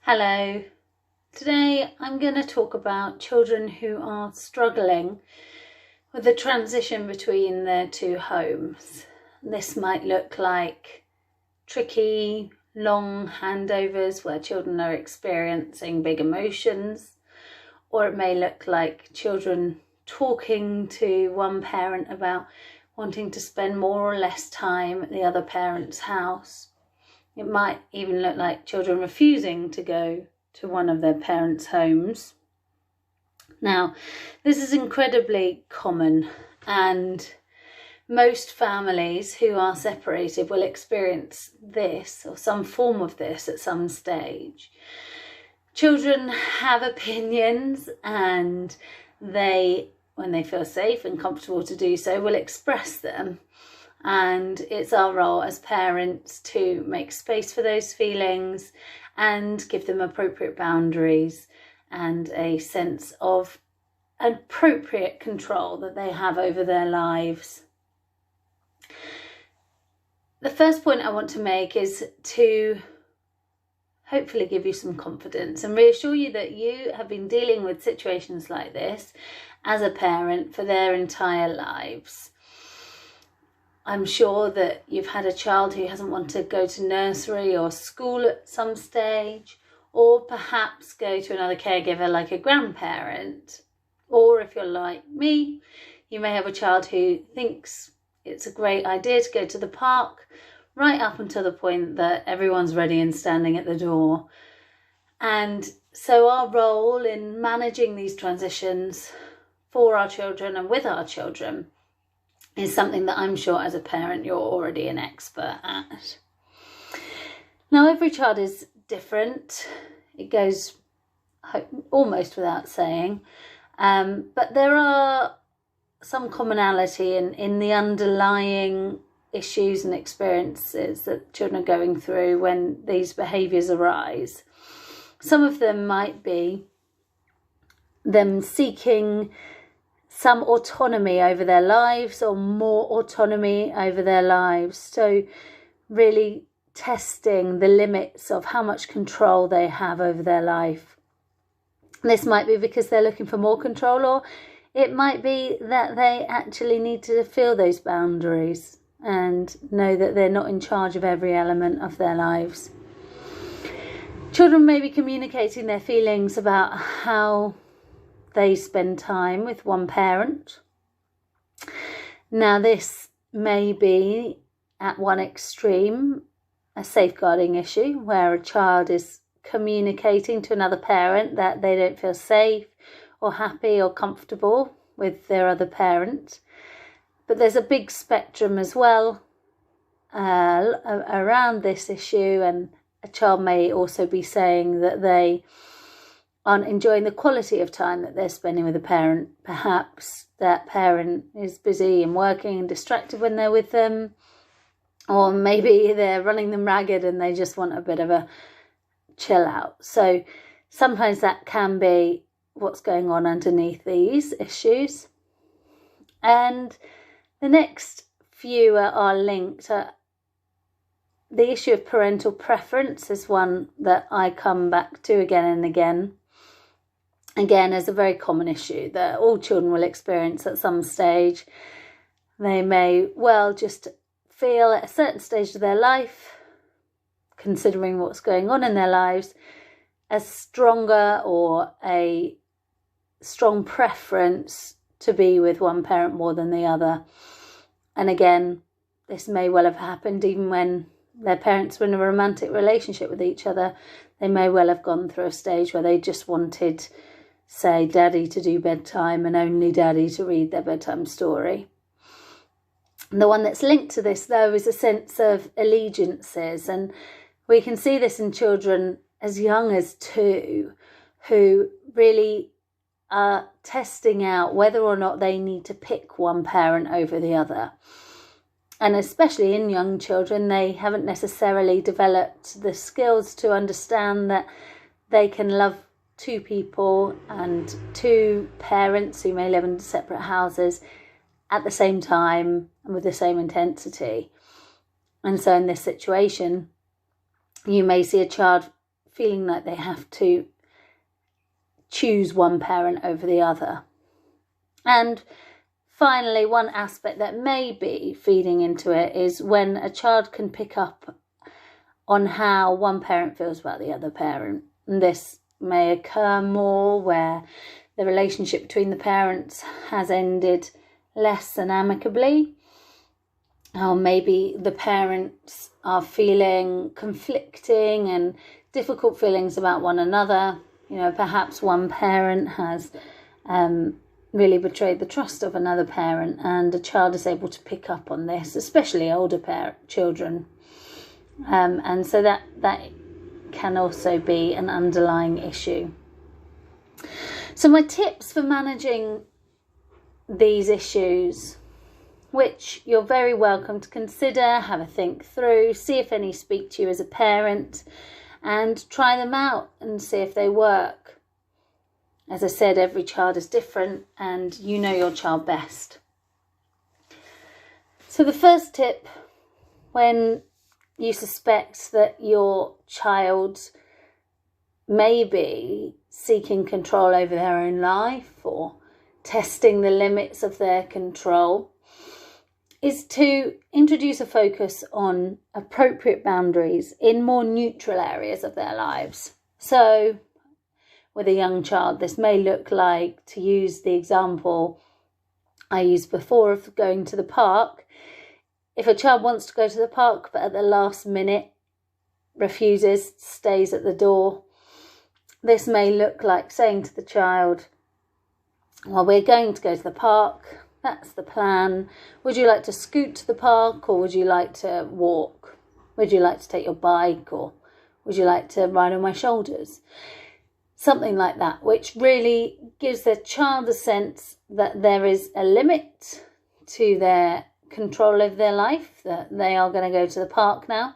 Hello. Today I'm going to talk about children who are struggling with the transition between their two homes. This might look like tricky, long handovers where children are experiencing big emotions, or it may look like children talking to one parent about wanting to spend more or less time at the other parent's house. It might even look like children refusing to go to one of their parents' homes. Now, this is incredibly common, and most families who are separated will experience this or some form of this at some stage. Children have opinions, and they, when they feel safe and comfortable to do so, will express them. And it's our role as parents to make space for those feelings and give them appropriate boundaries and a sense of appropriate control that they have over their lives. The first point I want to make is to hopefully give you some confidence and reassure you that you have been dealing with situations like this as a parent for their entire lives. I'm sure that you've had a child who hasn't wanted to go to nursery or school at some stage, or perhaps go to another caregiver like a grandparent. Or if you're like me, you may have a child who thinks it's a great idea to go to the park right up until the point that everyone's ready and standing at the door. And so our role in managing these transitions for our children and with our children is something that I'm sure as a parent you're already an expert at. Now, every child is different. It goes almost without saying, but there are some commonality in the underlying issues and experiences that children are going through when these behaviours arise. Some of them might be them seeking some autonomy over their lives or more autonomy over their lives. So really testing the limits of how much control they have over their life. This might be because they're looking for more control, or it might be that they actually need to feel those boundaries and know that they're not in charge of every element of their lives. Children may be communicating their feelings about how they spend time with one parent. Now, this may be at one extreme a safeguarding issue where a child is communicating to another parent that they don't feel safe or happy or comfortable with their other parent. But there's a big spectrum as well around this issue, and a child may also be saying that they aren't enjoying the quality of time that they're spending with a parent. Perhaps that parent is busy and working and distracted when they're with them, or maybe they're running them ragged and they just want a bit of a chill out. So sometimes that can be what's going on underneath these issues. And the next few are linked. The issue of parental preference is one that I come back to again and again. Again, is a very common issue that all children will experience at some stage. They may well just feel at a certain stage of their life, considering what's going on in their lives, a stronger or a strong preference to be with one parent more than the other. And again, this may well have happened even when their parents were in a romantic relationship with each other. They may well have gone through a stage where they just wanted, say, daddy to do bedtime and only daddy to read their bedtime story. And the one that's linked to this, though, is a sense of allegiances. And we can see this in children as young as 2 who really are testing out whether or not they need to pick one parent over the other. And especially in young children, they haven't necessarily developed the skills to understand that they can love 2 people and 2 parents who may live in separate houses at the same time and with the same intensity. And so in this situation, you may see a child feeling like they have to choose one parent over the other. And finally, one aspect that may be feeding into it is when a child can pick up on how one parent feels about the other parent. And this may occur more where the relationship between the parents has ended less than amicably, or maybe the parents are feeling conflicting and difficult feelings about one another. Perhaps one parent has really betrayed the trust of another parent, and a child is able to pick up on this, especially older children. And so that can also be an underlying issue. So my tips for managing these issues, which you're very welcome to consider, have a think through, see if any speak to you as a parent, and try them out and see if they work. As I said, every child is different and you know your child best. So the first tip, when you suspect that your child may be seeking control over their own life or testing the limits of their control, is to introduce a focus on appropriate boundaries in more neutral areas of their lives. So with a young child, this may look like, to use the example I used before of going to the park, if a child wants to go to the park but at the last minute refuses, stays at the door, this may look like saying to the child, well, we're going to go to the park, that's the plan. Would you like to scoot to the park, or would you like to walk? Would you like to take your bike, or would you like to ride on my shoulders? Something like that, which really gives the child a sense that there is a limit to their control of their life, that they are going to go to the park now,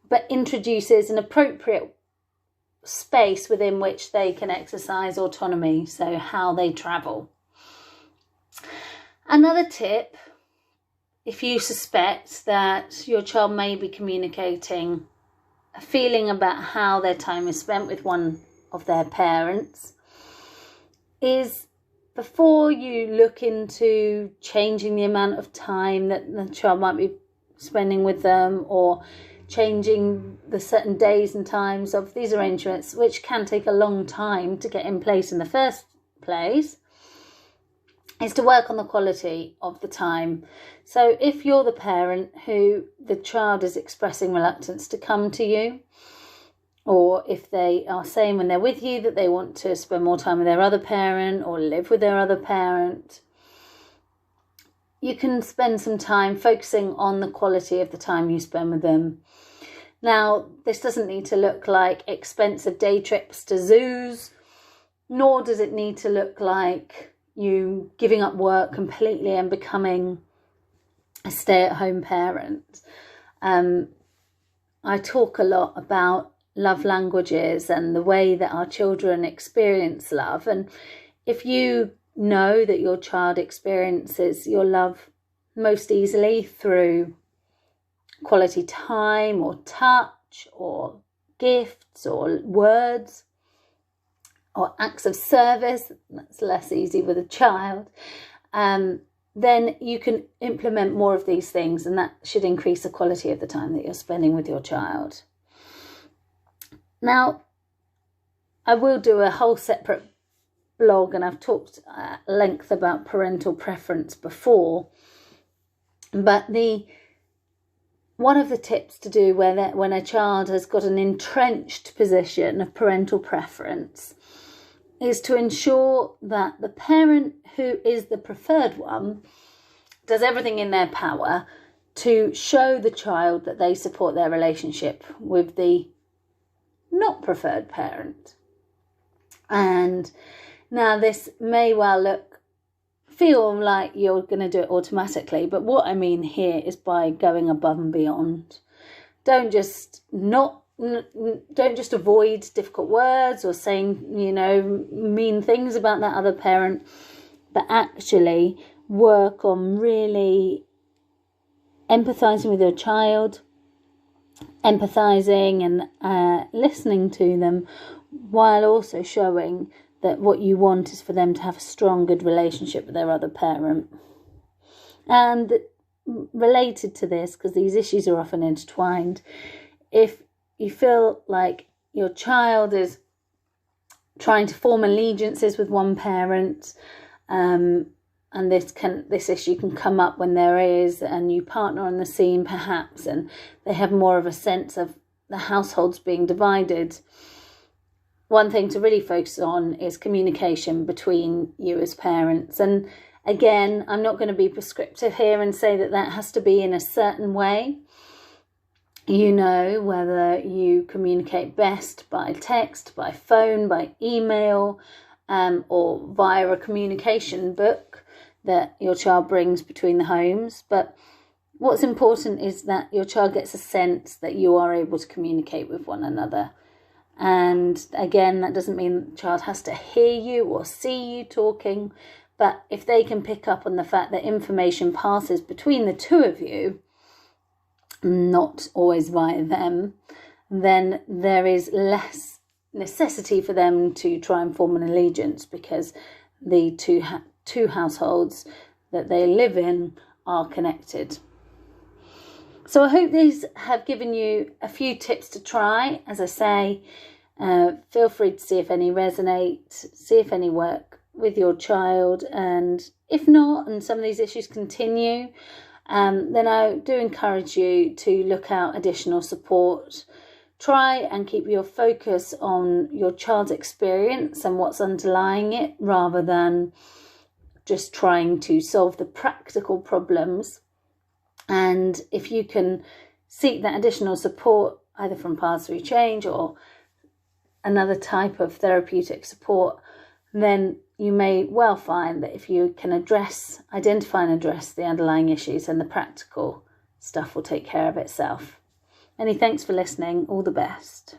but introduces an appropriate space within which they can exercise autonomy, so how they travel. Another tip, if you suspect that your child may be communicating a feeling about how their time is spent with one of their parents, is before you look into changing the amount of time that the child might be spending with them, or changing the certain days and times of these arrangements, which can take a long time to get in place in the first place, is to work on the quality of the time. So if you're the parent who the child is expressing reluctance to come to you, or if they are saying when they're with you that they want to spend more time with their other parent or live with their other parent, you can spend some time focusing on the quality of the time you spend with them. Now, this doesn't need to look like expensive day trips to zoos, nor does it need to look like you giving up work completely and becoming a stay-at-home parent. I talk a lot about love languages and the way that our children experience love. And if you know that your child experiences your love most easily through quality time or touch or gifts or words or acts of service, that's less easy with a child, then you can implement more of these things, and that should increase the quality of the time that you're spending with your child. Now, I will do a whole separate blog, and I've talked at length about parental preference before, but one of the tips to do when a child has got an entrenched position of parental preference is to ensure that the parent who is the preferred one does everything in their power to show the child that they support their relationship with the not preferred parent. And now this may well feel like you're going to do it automatically, but what I mean here is by going above and beyond. Don't just avoid difficult words or saying, mean things about that other parent, but actually work on really empathizing with your child, empathizing and listening to them, while also showing that what you want is for them to have a strong, good relationship with their other parent. And related to this, because these issues are often intertwined, if you feel like your child is trying to form allegiances with one parent, and this issue can come up when there is a new partner on the scene perhaps, and they have more of a sense of the households being divided, one thing to really focus on is communication between you as parents. And again, I'm not going to be prescriptive here and say that that has to be in a certain way. You know, whether you communicate best by text, by phone, by email, or via a communication book that your child brings between the homes. But what's important is that your child gets a sense that you are able to communicate with one another. And again, that doesn't mean the child has to hear you or see you talking, but if they can pick up on the fact that information passes between the two of you, not always via them, then there is less necessity for them to try and form an allegiance, because the two households that they live in are connected. So I hope these have given you a few tips to try. As I say, feel free to see if any resonate, see if any work with your child, and if not, and some of these issues continue, then I do encourage you to look out additional support. Try and keep your focus on your child's experience and what's underlying it, rather than just trying to solve the practical problems. And if you can seek that additional support, either from Paths Through Change or another type of therapeutic support, then you may well find that if you can identify and address the underlying issues, and the practical stuff will take care of itself. Many thanks for listening. All the best.